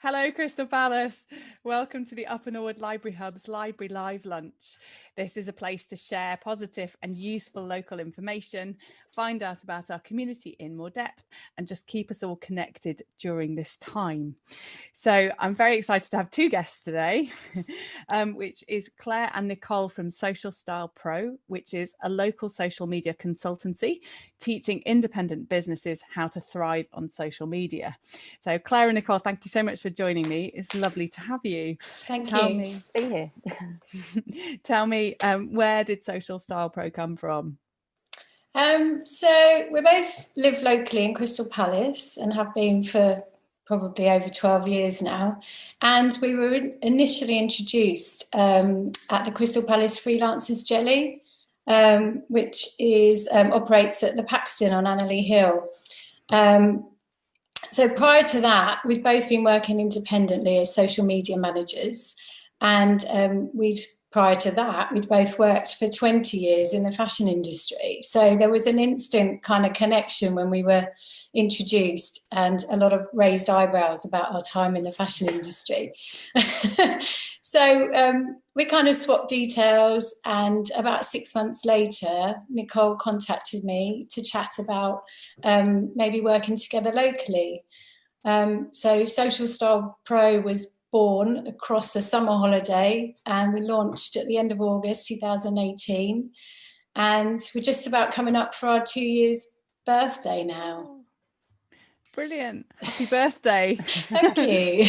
Hello, Crystal Palace. Welcome to the Upper Norwood Library Hub's Library Live Lunch. This is a place to share positive and useful local information, find out about our community in more depth, and just keep us all connected during this time. So I'm very excited to have two guests today, which is Claire and Nicole from Social Style Pro, which is a local social media consultancy teaching independent businesses how to thrive on social media. So Claire and Nicole, thank you so much for joining me. It's lovely to have you. Tell me, be here. Tell me, where did Social Style Pro come from? So we both live locally in Crystal Palace and have been for probably over 12 years now. And we were initially introduced at the Crystal Palace Freelancers Jelly, which is operates at the Paxton on Annerley Hill. So prior to that, we've both been working independently as social media managers. And prior to that, we'd both worked for 20 years in the fashion industry. So there was an instant kind of connection when we were introduced, and a lot of raised eyebrows about our time in the fashion industry. So we kind of swapped details, and about 6 months later, Nicole contacted me to chat about maybe working together locally. So Social Style Pro was born across a summer holiday, and we launched at the end of August 2018, and we're just about coming up for our 2 years birthday now. Brilliant. Happy birthday. Thank you.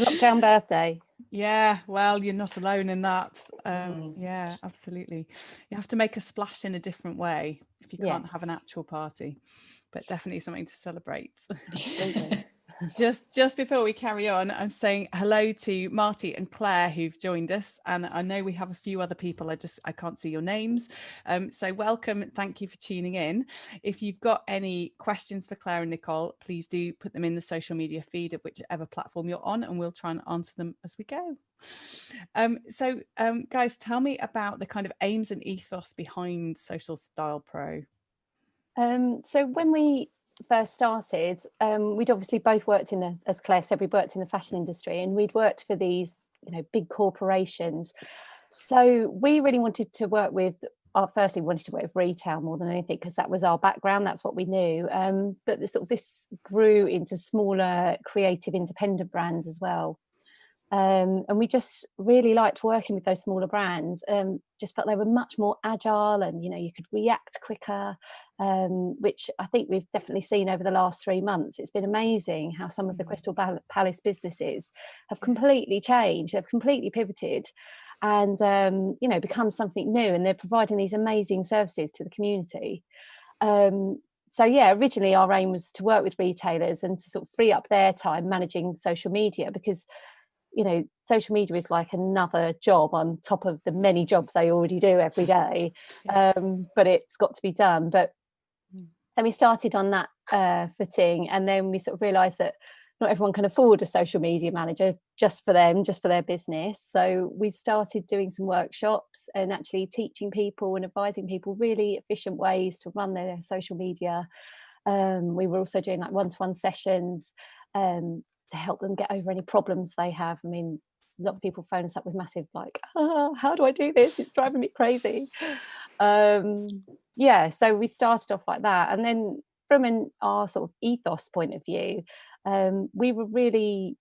Lockdown birthday. Yeah, well, you're not alone in that. Yeah, absolutely. You have to make a splash in a different way if you can't have an actual party, but definitely something to celebrate. Just before we carry on, I'm saying hello to Marty and Claire who've joined us, and I know we have a few other people. I can't see your names, so welcome. Thank you for tuning in. If you've got any questions for Claire and Nicole, please do put them in the social media feed of whichever platform you're on, and we'll try and answer them as we go. So guys, tell me about the kind of aims and ethos behind Social Style Pro. So when we first started, we'd obviously both worked as Claire said, we worked in the fashion industry, and we'd worked for these, big corporations. So we really wanted to work with firstly wanted to work with retail more than anything because that was our background, that's what we knew. But this grew into smaller creative independent brands as well. And we just really liked working with those smaller brands. Just felt they were much more agile, and you could react quicker, which I think we've definitely seen over the last 3 months. It's been amazing how some of the Crystal Palace businesses have completely changed. They've completely pivoted and become something new, and they're providing these amazing services to the community. So yeah, originally our aim was to work with retailers and to sort of free up their time managing social media, because social media is like another job on top of the many jobs they already do every day. But it's got to be done. But so we started on that footing, and then we sort of realised that not everyone can afford a social media manager just for them, just for their business. So we started doing some workshops and actually teaching people and advising people really efficient ways to run their social media. We were also doing like one-to-one sessions to help them get over any problems they have. I mean, a lot of people phone us up with massive like, how do I do this? It's driving me crazy. So we started off like that. And then from our sort of ethos point of view, we were really,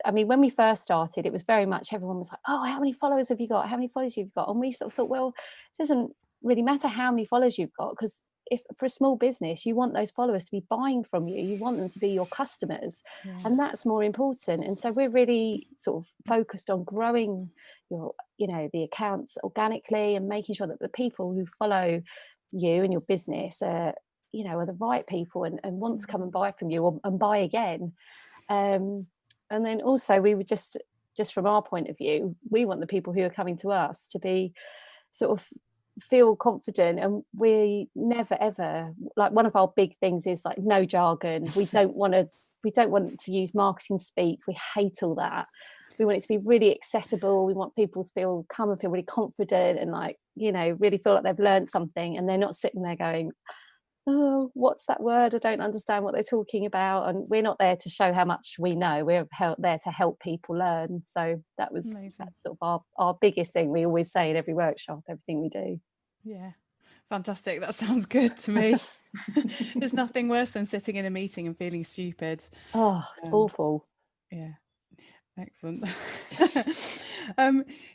when we first started, it was very much everyone was like, oh, how many followers have you got? How many followers you've got? And we sort of thought, well, it doesn't really matter how many followers you've got, because if for a small business, you want those followers to be buying from you, you want them to be your customers, and that's more important. And so we're really sort of focused on growing the accounts organically and making sure that the people who follow you and your business are the right people and want to come and buy from you and buy again. And then also we would just from our point of view, we want the people who are coming to us to be sort of feel confident, and we never ever, like, one of our big things is like no jargon. We don't want to use marketing speak. We hate all that. We want it to be really accessible. We want people to feel really confident and really feel like they've learned something, and they're not sitting there going, oh, what's that word? I don't understand what they're talking about. And we're not there to show how much we know. We're there to help people learn. So that's sort of our biggest thing. We always say in every workshop, everything we do. Yeah, fantastic. That sounds good to me. There's nothing worse than sitting in a meeting and feeling stupid. Oh, it's awful. Yeah. Excellent.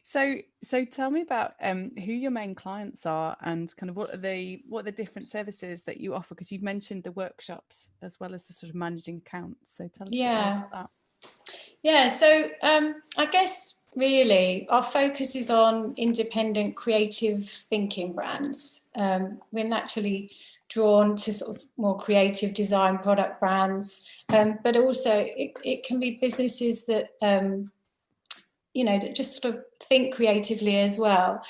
So tell me about who your main clients are, and kind of what are the different services that you offer, because you've mentioned the workshops as well as the sort of managing accounts. So tell us a bit more about that. Yeah, so I guess really our focus is on independent creative thinking brands. We're naturally drawn to sort of more creative design product brands, but also it can be businesses that that just sort of think creatively as well.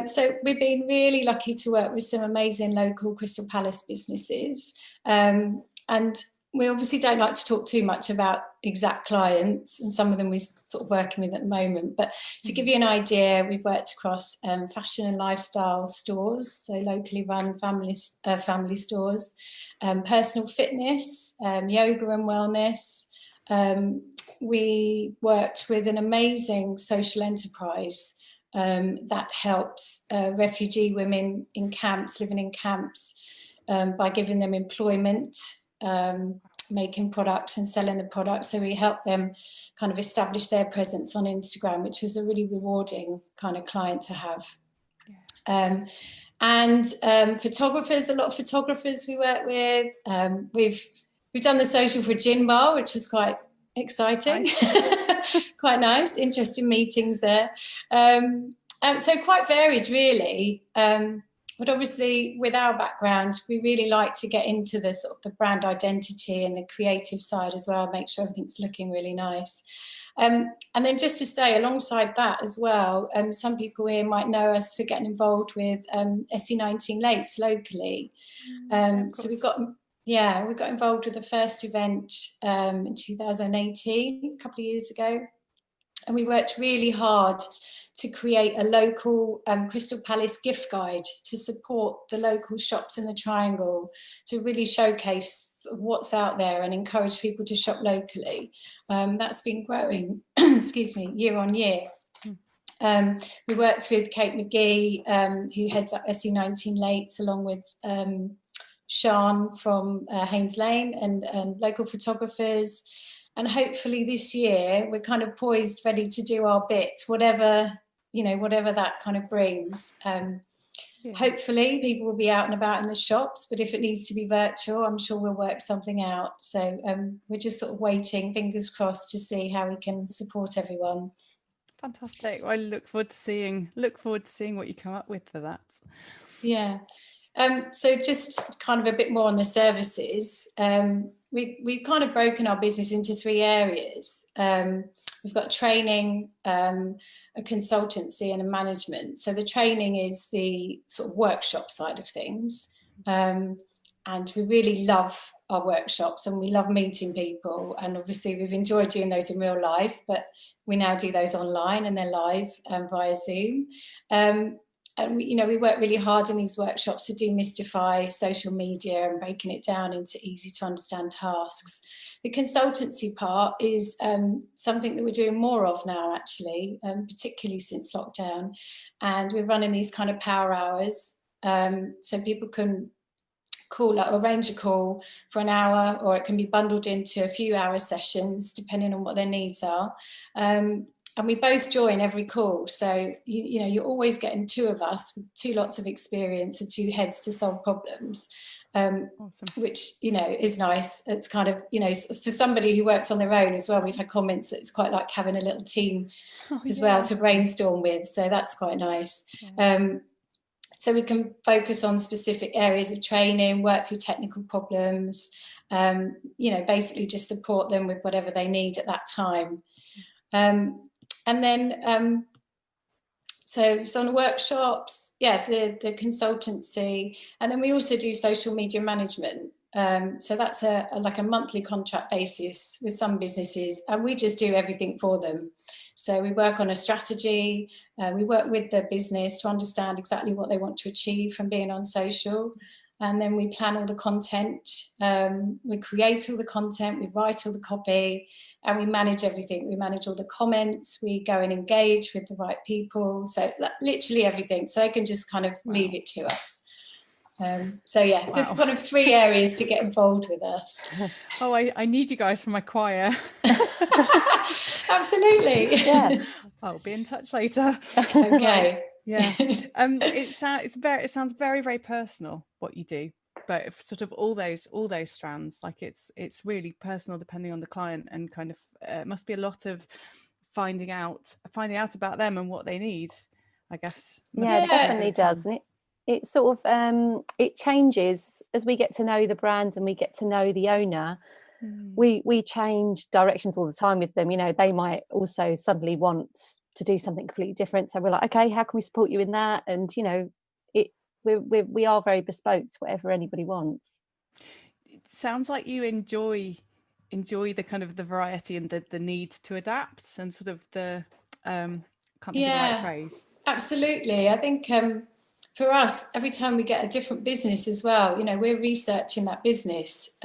So we've been really lucky to work with some amazing local Crystal Palace businesses, and we obviously don't like to talk too much about exact clients, and some of them we're sort of working with at the moment. But to give you an idea, we've worked across fashion and lifestyle stores, so locally run family stores, personal fitness, yoga and wellness. We worked with an amazing social enterprise that helps refugee women in camps, living in camps, by giving them employment, making products and selling the products. So we help them kind of establish their presence on Instagram, which was a really rewarding kind of client to have. And photographers, a lot of photographers we work with. We've done the social for a gin bar, which was quite exciting. Nice. Quite nice, interesting meetings there. So quite varied, really. But obviously, with our background, we really like to get into the sort of the brand identity and the creative side as well, make sure everything's looking really nice. And then just to say, alongside that as well, some people here might know us for getting involved with SE19 Lakes locally. So we got involved with the first event in 2018, a couple of years ago. And we worked really hard to create a local Crystal Palace gift guide to support the local shops in the Triangle, to really showcase what's out there and encourage people to shop locally. That's been growing, excuse me, year on year. We worked with Kate McGee, who heads up SE19 Lates, along with Sean from Haynes Lane and local photographers. And hopefully this year we're kind of poised, ready to do our bit, whatever that kind of brings. Hopefully people will be out and about in the shops, but if it needs to be virtual, I'm sure we'll work something out. So we're just sort of waiting, fingers crossed, to see how we can support everyone. Fantastic. Well, I look forward to seeing what you come up with for that. Yeah. So just kind of a bit more on the services. We've kind of broken our business into 3 areas. We've got training, a consultancy and a management. So the training is the sort of workshop side of things. And we really love our workshops and we love meeting people. And obviously we've enjoyed doing those in real life, but we now do those online and they're live via Zoom. And we work really hard in these workshops to demystify social media and breaking it down into easy to understand tasks. The consultancy part is something that we're doing more of now, actually, particularly since lockdown. And we're running these kind of power hours, so people can arrange a call for an hour, or it can be bundled into a few hour sessions, depending on what their needs are. And we both join every call. So, you're always getting 2 of us with 2 lots of experience and 2 heads to solve problems, Awesome. which, is nice. It's kind of, for somebody who works on their own as well, we've had comments that it's quite like having a little team well to brainstorm with. So that's quite nice. Yeah. So we can focus on specific areas of training, work through technical problems, basically just support them with whatever they need at that time. And then, so on the workshops, the consultancy, and then we also do social media management. So that's like a monthly contract basis with some businesses, and we just do everything for them. So we work on a strategy, we work with the business to understand exactly what they want to achieve from being on social. And then we plan all the content, we create all the content, we write all the copy, and we manage everything. We manage all the comments, we go and engage with the right people. So literally everything. So they can just kind of leave it to us. There's kind of 3 areas to get involved with us. Oh, I need you guys for my choir. Absolutely. Yeah. I'll be in touch later. Okay. Yeah. It sounds very, very personal what you do, but sort of all those strands, like it's really personal depending on the client, and kind of it must be a lot of finding out about them and what they need, I guess. Yeah, it definitely does. And it sort of it changes as we get to know the brand and we get to know the owner. We change directions all the time with them. They might also suddenly want to do something completely different, so we're like, okay, how can we support you in that? And we are very bespoke to whatever anybody wants. It sounds like you enjoy the kind of the variety and the need to adapt, and sort of the can't think of the right phrase. Absolutely. I think for us, every time we get a different business as well, we're researching that business.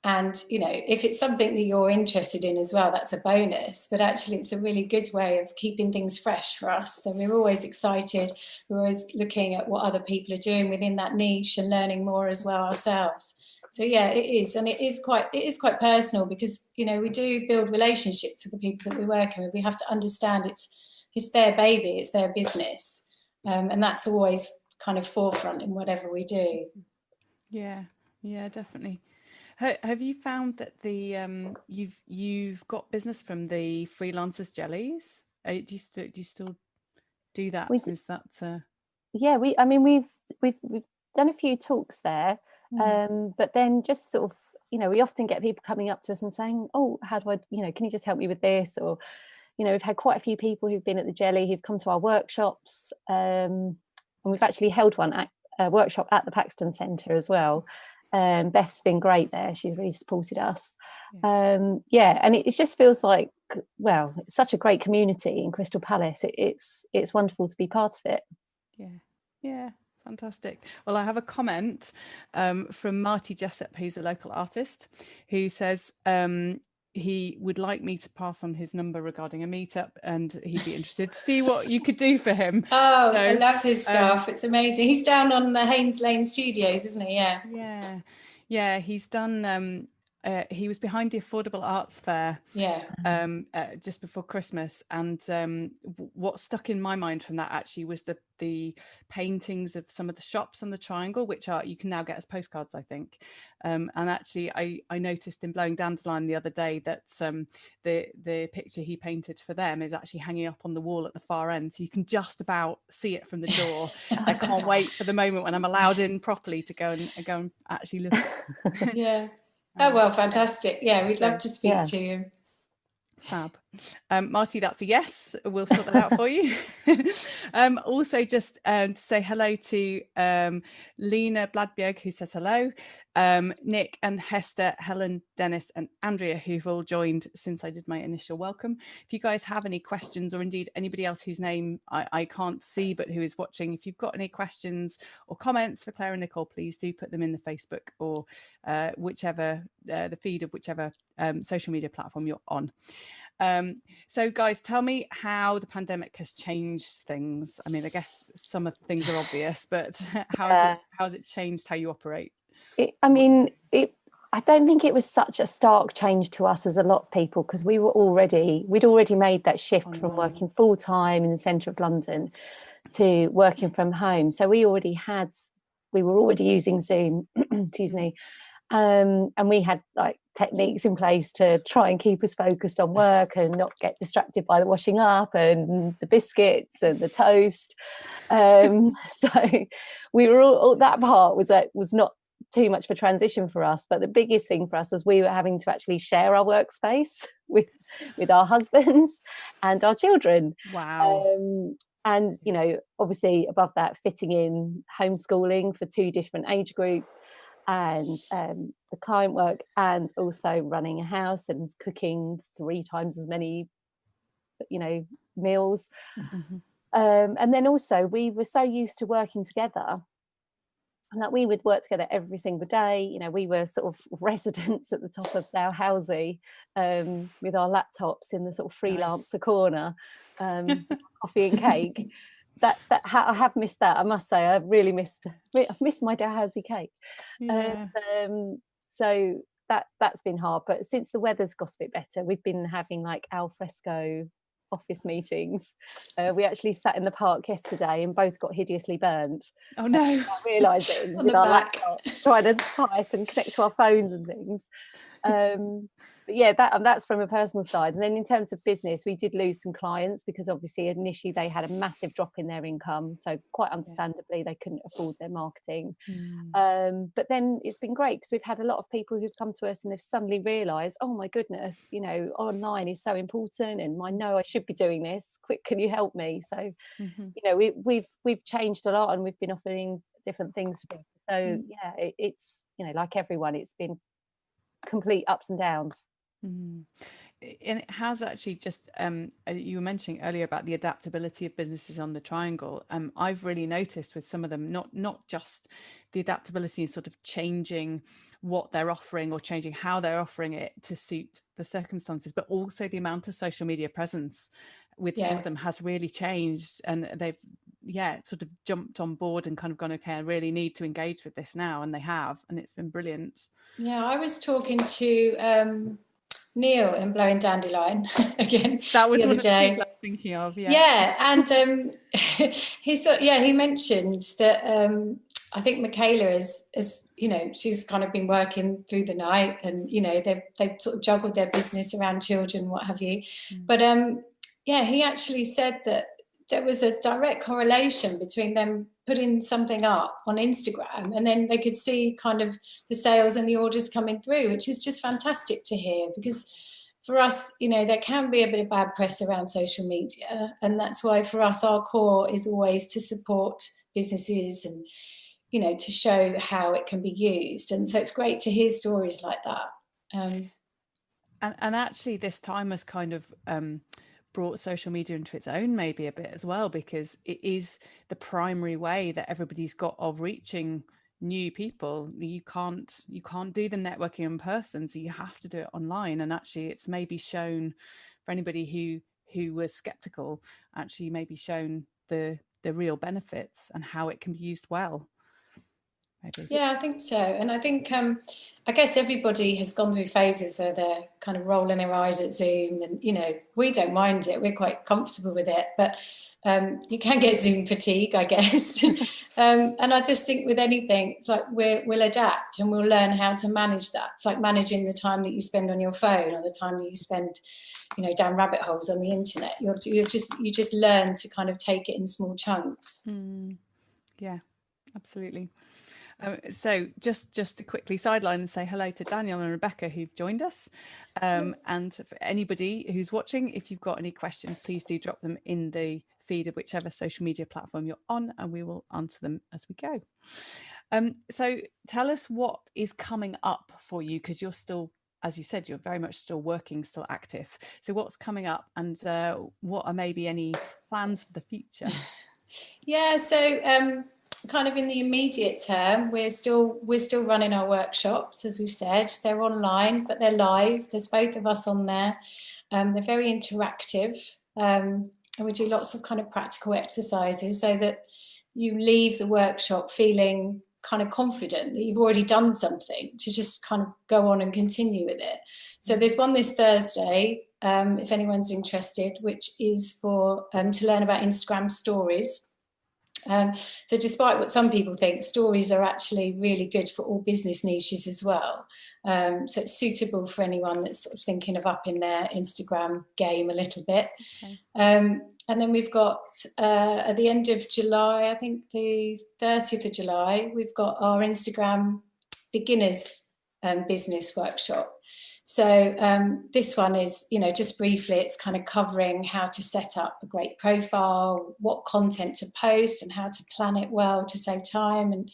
And, if it's something that you're interested in as well, that's a bonus. But actually, it's a really good way of keeping things fresh for us. So we're always excited. We're always looking at what other people are doing within that niche and learning more as well ourselves. So, yeah, it is. And it is quite personal, because, we do build relationships with the people that we're working with. We have to understand it's their baby, it's their business. And that's always kind of forefront in whatever we do. Yeah, definitely. Have you found that the you've got business from the freelancers jellies? Do you still do that? Is that yeah, we've done a few talks there, but then just sort of we often get people coming up to us and saying, oh, how do I can you just help me with this? Or we've had quite a few people who've been at the jelly who've come to our workshops, and we've actually held a workshop at the Paxton Centre as well. Beth's been great there. She's really supported us. And it just feels like, well, it's such a great community in Crystal Palace. It's wonderful to be part of it. Yeah, fantastic. Well, I have a comment from Marty Jessup, who's a local artist, who says he would like me to pass on his number regarding a meetup, and he'd be interested to see what you could do for him. Oh, so, I love his stuff. It's amazing. He's down on the Haynes Lane Studios, isn't he? Yeah, he's done he was behind the Affordable Arts Fair just before Christmas, and what stuck in my mind from that actually was the paintings of some of the shops on the Triangle, which are you can now get as postcards, I think. And actually I noticed in Blowing Dandelion the other day that the picture he painted for them is actually hanging up on the wall at the far end, so you can just about see it from the door. I can't wait for the moment when I'm allowed in properly to go and actually look at it. Yeah. Oh, well, fantastic. Yeah, we'd love to speak to you. Fab. Marty, that's a yes. We'll sort that out for you. Also, just to say hello to Lena Bladbjerg, who says hello, Nick and Hester, Helen, Dennis and Andrea, who've all joined since I did my initial welcome. If you guys have any questions, or indeed anybody else whose name I can't see but who is watching, if you've got any questions or comments for Claire and Nicole, please do put them in the Facebook or whichever the feed of whichever social media platform you're on. So guys, tell me how the pandemic has changed things. I mean, I guess some of the things are obvious, but how has it changed how you operate? I don't think it was such a stark change to us as a lot of people, because we'd already made that shift from working full time in the centre of London to working from home. So we were already using Zoom, excuse me. And we had like techniques in place to try and keep us focused on work and not get distracted by the washing up and the biscuits and the toast. So we were all that part was not too much of a transition for us, but the biggest thing for us was we were having to actually share our workspace with our husbands and our children. Wow. And obviously above that, fitting in homeschooling for 2 different age groups, and the client work, and also running a house and cooking 3 times as many meals. And then also we were so used to working together, and that we would work together every single day. We were sort of residents at the top of our housey, with our laptops in the sort of freelancer corner, coffee and cake. I have missed that. I must say, I've missed my Dalhousie cake. Yeah. So that's been hard. But since the weather's got a bit better, we've been having like al fresco office meetings. We actually sat in the park yesterday and both got hideously burnt. Oh no! Realising with our laptops, trying to type and connect to our phones and things. But yeah, that's from a personal side. And then in terms of business, we did lose some clients because obviously initially they had a massive drop in their income, so quite understandably they couldn't afford their marketing. But then it's been great because we've had a lot of people who've come to us and they've suddenly realised, oh my goodness, online is so important, and I know I should be doing this. Quick, can you help me? So we've changed a lot, and we've been offering different things to people. So yeah, it's like everyone, it's been complete ups and downs. And it has actually just you were mentioning earlier about the adaptability of businesses on the Triangle. I've really noticed with some of them, not just the adaptability in sort of changing what they're offering or changing how they're offering it to suit the circumstances, but also the amount of social media presence with some of them has really changed, and they've sort of jumped on board and kind of gone, okay, I really need to engage with this now, and they have, and it's been brilliant. I was talking to Neil in Blowing Dandelion again. That was the one other day. Of the people I was thinking of. And he mentioned that I think Michaela is she's kind of been working through the night, and they've sort of juggled their business around children, what have you. But he actually said that there was a direct correlation between them putting something up on Instagram and then they could see kind of the sales and the orders coming through, which is just fantastic to hear, because for us, there can be a bit of bad press around social media, and that's why for us our core is always to support businesses and to show how it can be used. And so it's great to hear stories like that. And actually this time has kind of brought social media into its own maybe a bit as well, because it is the primary way that everybody's got of reaching new people. You can't do the networking in person, so you have to do it online. And actually it's maybe shown for anybody who was skeptical, actually maybe shown the real benefits and how it can be used well. Maybe. Yeah, I think so. And I think, I guess everybody has gone through phases where they're kind of rolling their eyes at Zoom, and, you know, we don't mind it. We're quite comfortable with it, but you can get Zoom fatigue, I guess. And I just think with anything, it's like we'll adapt and we'll learn how to manage that. It's like managing the time that you spend on your phone or the time that you spend, you know, down rabbit holes on the internet. You just learn to kind of take it in small chunks. Yeah, absolutely. So just to quickly sideline and say hello to Daniel and Rebecca who've joined us. And for anybody who's watching, if you've got any questions, please do drop them in the feed of whichever social media platform you're on, and we will answer them as we go. So tell us what is coming up for you, because you're still, as you said, you're very much still working, still active. So what's coming up, and what are maybe any plans for the future? Yeah, so kind of in the immediate term, we're still running our workshops, as we said. They're online, but they're live. There's both of us on there. They're very interactive, and we do lots of kind of practical exercises so that you leave the workshop feeling kind of confident that you've already done something to just kind of go on and continue with it. So there's one this Thursday, if anyone's interested, which is for to learn about Instagram stories. So despite what some people think, stories are actually really good for all business niches as well. So it's suitable for anyone that's sort of thinking of upping their Instagram game a little bit. Okay. And then we've got at the end of July, I think the 30th of July, we've got our Instagram beginners business workshop. So this one is, you know, just briefly, it's kind of covering how to set up a great profile, what content to post and how to plan it well to save time, and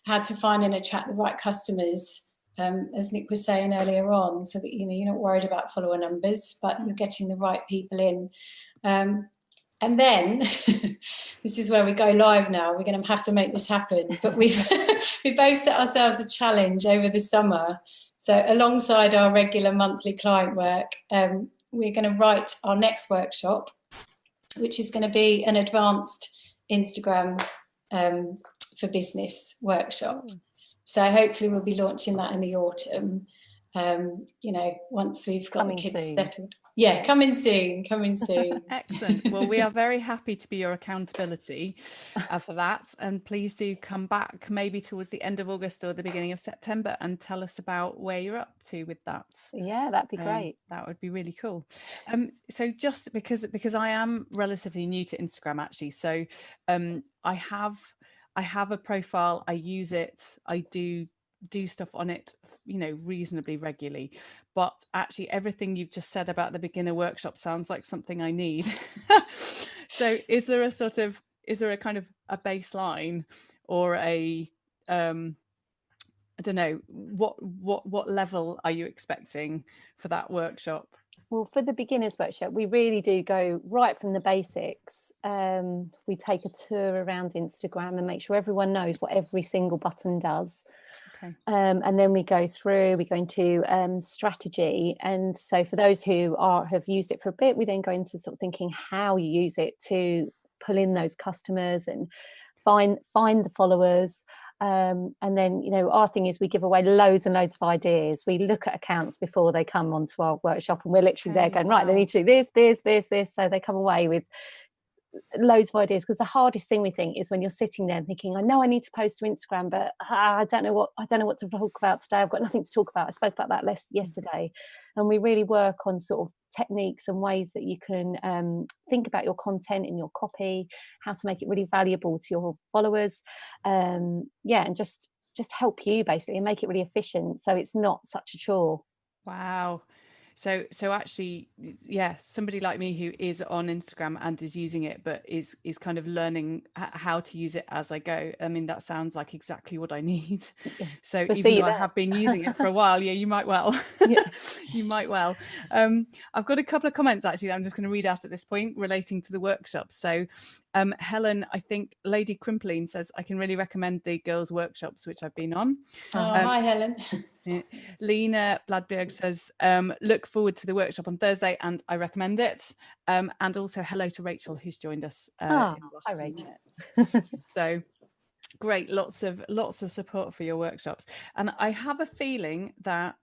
how to find and attract the right customers, as Nick was saying earlier on, so that, you know, you're not worried about follower numbers, but you're getting the right people in. And then this is where we go live now. We're going to have to make this happen. But we both set ourselves a challenge over the summer. So alongside our regular monthly client work, we're going to write our next workshop, which is going to be an advanced Instagram for business workshop. So hopefully we'll be launching that in the autumn, you know, once we've got the kids settled. Yeah, coming soon. Excellent. Well, we are very happy to be your accountability for that. And please do come back maybe towards the end of August or the beginning of September and tell us about where you're up to with that. Yeah, that'd be great. That would be really cool. So just because I am relatively new to Instagram, actually, so I have a profile, I use it, I do stuff on it, you know, reasonably regularly, but actually everything you've just said about the beginner workshop sounds like something I need. So is there a kind of a baseline or a I don't know, what level are you expecting for that workshop? Well, for the beginners workshop, we really do go right from the basics. We take a tour around Instagram and make sure everyone knows what every single button does. Okay. And then we go into strategy. And so for those who have used it for a bit, we then go into sort of thinking how you use it to pull in those customers and find the followers. And then, you know, our thing is we give away loads and loads of ideas. We look at accounts before they come onto our workshop, and we're literally there going, right, they need to do this. So they come away with loads of ideas, because the hardest thing we think is when you're sitting there thinking, I know I need to post to Instagram, but I don't know what to talk about today. I've got nothing to talk about. I spoke about that yesterday. And we really work on sort of techniques and ways that you can think about your content and your copy, how to make it really valuable to your followers, and just help you basically and make it really efficient so it's not such a chore. Wow. So actually, yeah, somebody like me who is on Instagram and is using it, but is kind of learning how to use it as I go. I mean, that sounds like exactly what I need. Yeah. So We'll even see you though I there. have been using it for a while, yeah, you might well. Yeah. You might well. I've got a couple of comments actually that I'm just going to read out at this point relating to the workshop. So Helen, I think Lady Crimpline says, I can really recommend the girls' workshops, which I've been on. Hi, Helen. Lena Bladberg says, look forward to the workshop on Thursday and I recommend it. And also hello to Rachel, who's joined us. Hi, Rachel. So great, lots of support for your workshops. And I have a feeling that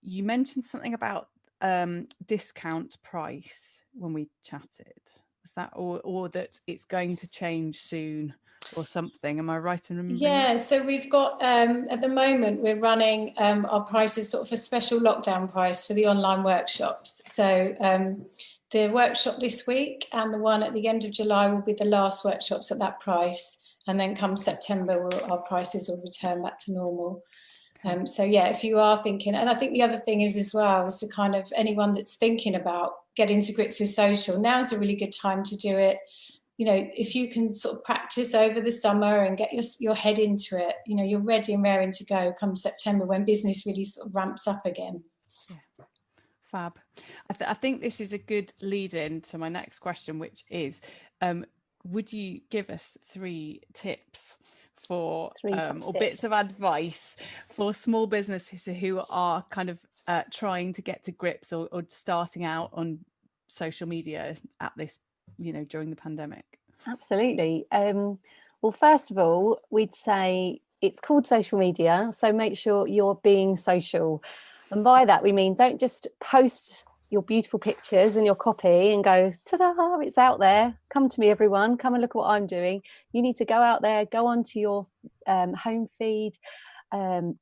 you mentioned something about discount price when we chatted. Was that or that it's going to change soon or something? Am I right in remembering that? So we've got at the moment we're running our prices sort of a special lockdown price for the online workshops. So the workshop this week and the one at the end of July will be the last workshops at that price, and then come September our prices will return back to normal. So yeah, if you are thinking, and I think the other thing is as well is to kind of anyone that's thinking about getting to grips with social, now's a really good time to do it. You know, if you can sort of practice over the summer and get your head into it, you know, you're ready and raring to go come September when business really sort of ramps up again. Yeah, fab. I think this is a good lead in to my next question, which is, would you give us 3 tips for or bits of advice for small businesses who are kind of trying to get to grips or starting out on social media at this, you know, during the pandemic? Absolutely. Well, first of all, we'd say it's called social media, so make sure you're being social. And by that, we mean don't just post your beautiful pictures and your copy and go, ta-da, it's out there. Come to me, everyone. Come and look at what I'm doing. You need to go out there, go onto your home feed,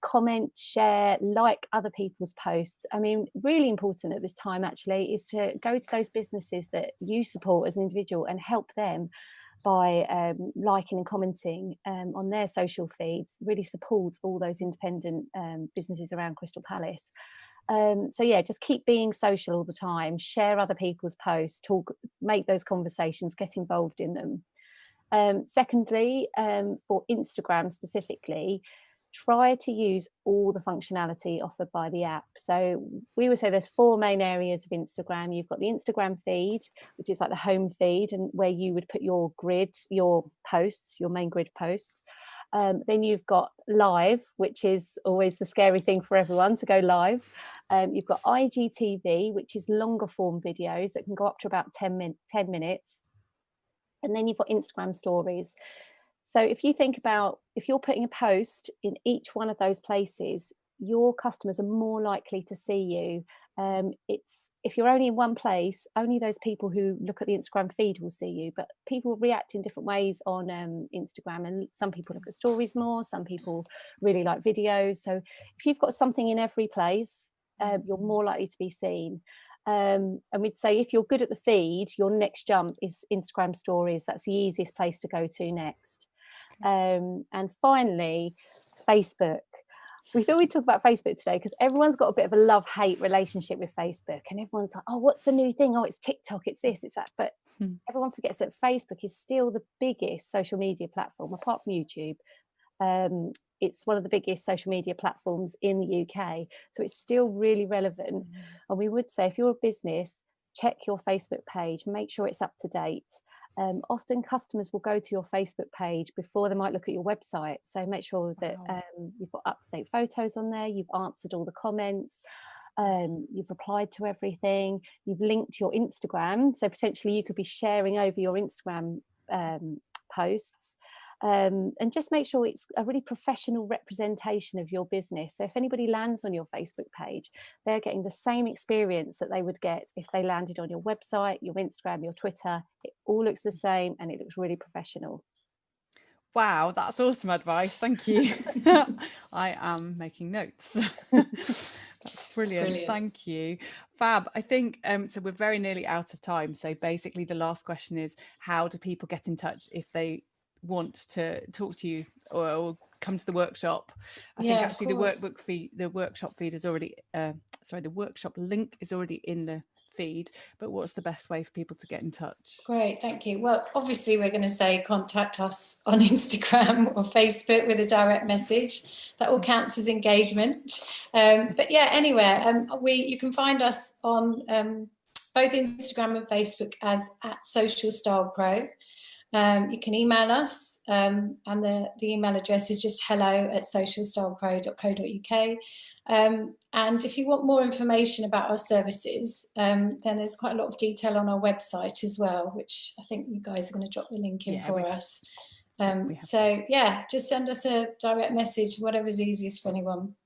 comment, share, like other people's posts. I mean, really important at this time actually is to go to those businesses that you support as an individual and help them by liking and commenting on their social feeds. Really supports all those independent businesses around Crystal Palace. So yeah, just keep being social all the time, share other people's posts, talk, make those conversations, get involved in them. Secondly, for Instagram specifically, try to use all the functionality offered by the app. So we would say there's 4 main areas of Instagram. You've got the Instagram feed, which is like the home feed, and where you would put your grid, your posts, your main grid posts. Then you've got live, which is always the scary thing for everyone to go live. You've got IGTV, which is longer form videos that can go up to about 10 minutes. And then you've got Instagram stories. So if you think about, if you're putting a post in each one of those places, your customers are more likely to see you. It's if you're only in one place, only those people who look at the Instagram feed will see you, but people react in different ways on Instagram, and some people look at stories more, some people really like videos. So if you've got something in every place, you're more likely to be seen. And we'd say if you're good at the feed, your next jump is Instagram stories. That's the easiest place to go to next. And finally, Facebook. We thought we'd talk about Facebook today because everyone's got a bit of a love-hate relationship with Facebook, and everyone's like, oh, what's the new thing? Oh, it's TikTok, it's this, it's that. But everyone forgets that Facebook is still the biggest social media platform apart from YouTube. It's one of the biggest social media platforms in the UK, so it's still really relevant. And we would say if you're a business, check your Facebook page, make sure it's up to date. Often customers will go to your Facebook page before they might look at your website, so make sure that you've got up-to-date photos on there, you've answered all the comments, you've replied to everything, you've linked your Instagram, so potentially you could be sharing over your Instagram posts. And just make sure it's a really professional representation of your business. So if anybody lands on your Facebook page, they're getting the same experience that they would get if they landed on your website, your Instagram, your Twitter. It all looks the same and it looks really professional. Wow, that's awesome advice. Thank you. I am making notes. That's brilliant. Thank you. Fab. I think so we're very nearly out of time. So basically the last question is, how do people get in touch if they want to talk to you or come to the workshop. I Yeah, think of actually the course. workbook feed, the workshop feed is already, sorry, the workshop link is already in the feed, but what's the best way for people to get in touch? Great, thank you. Well, obviously we're going to say contact us on Instagram or Facebook with a direct message. That all counts as engagement. But yeah, anywhere. You can find us on both Instagram and Facebook as @socialstylepro. You can email us, and the email address is just hello@socialstylepro.co.uk. And if you want more information about our services, then there's quite a lot of detail on our website as well, which I think you guys are going to drop the link in for us. So yeah, just send us a direct message, whatever's easiest for anyone.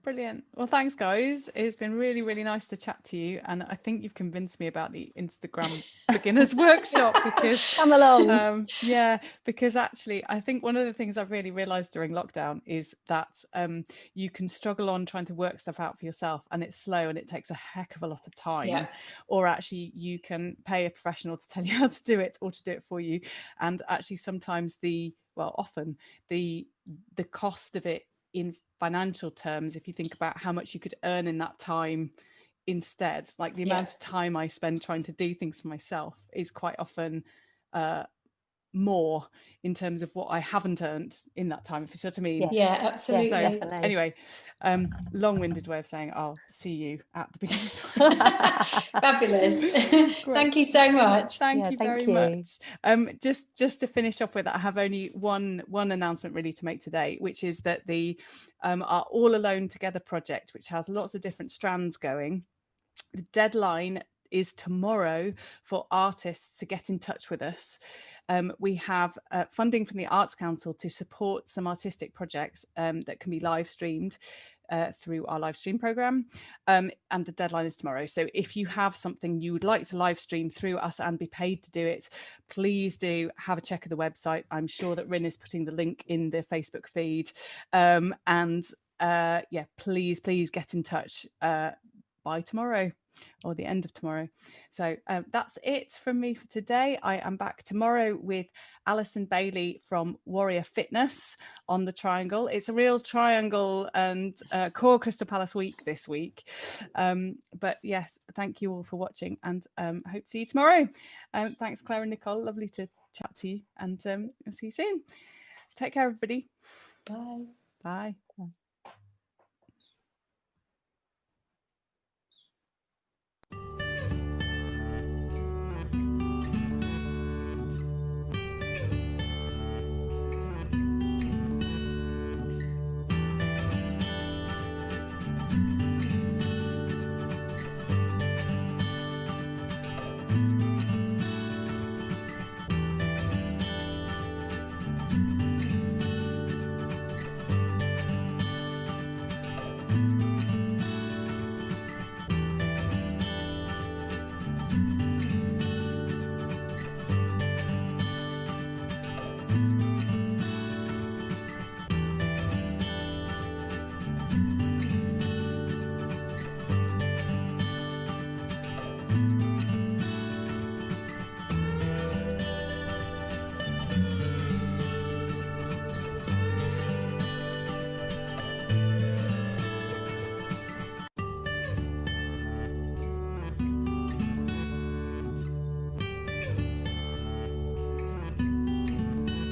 Brilliant. Well, thanks, guys. It's been really, really nice to chat to you. And I think you've convinced me about the Instagram beginners workshop, because come along. Yeah, because actually, I think one of the things I've really realized during lockdown is that you can struggle on trying to work stuff out for yourself, and it's slow and it takes a heck of a lot of time. Yeah. Or actually, you can pay a professional to tell you how to do it, or to do it for you. And actually, sometimes often the cost of it in financial terms, if you think about how much you could earn in that time instead, like the amount of time I spend trying to do things for myself is quite often more in terms of what I haven't earned in that time, if you see what I mean. Yeah, absolutely. So definitely. anyway, long-winded way of saying I'll see you at the beginners. Fabulous. Thank you so much. Thank you very much. Just to finish off with, I have only one announcement really to make today, which is that the our All Alone Together project, which has lots of different strands going, the deadline is tomorrow for artists to get in touch with us. We have funding from the Arts Council to support some artistic projects that can be live streamed through our live stream program, and the deadline is tomorrow. So if you have something you would like to live stream through us and be paid to do it, please do have a check of the website. I'm sure that Rin is putting the link in the Facebook feed, and yeah, please get in touch by tomorrow or the end of tomorrow. So that's it from me for today. I am back tomorrow with Alison Bailey from Warrior Fitness on the Triangle. It's a real Triangle and core Crystal Palace week this week. But yes, thank you all for watching, and hope to see you tomorrow. Thanks, Claire and Nicole. Lovely to chat to you, and I'll see you soon. Take care, everybody. Bye. Bye.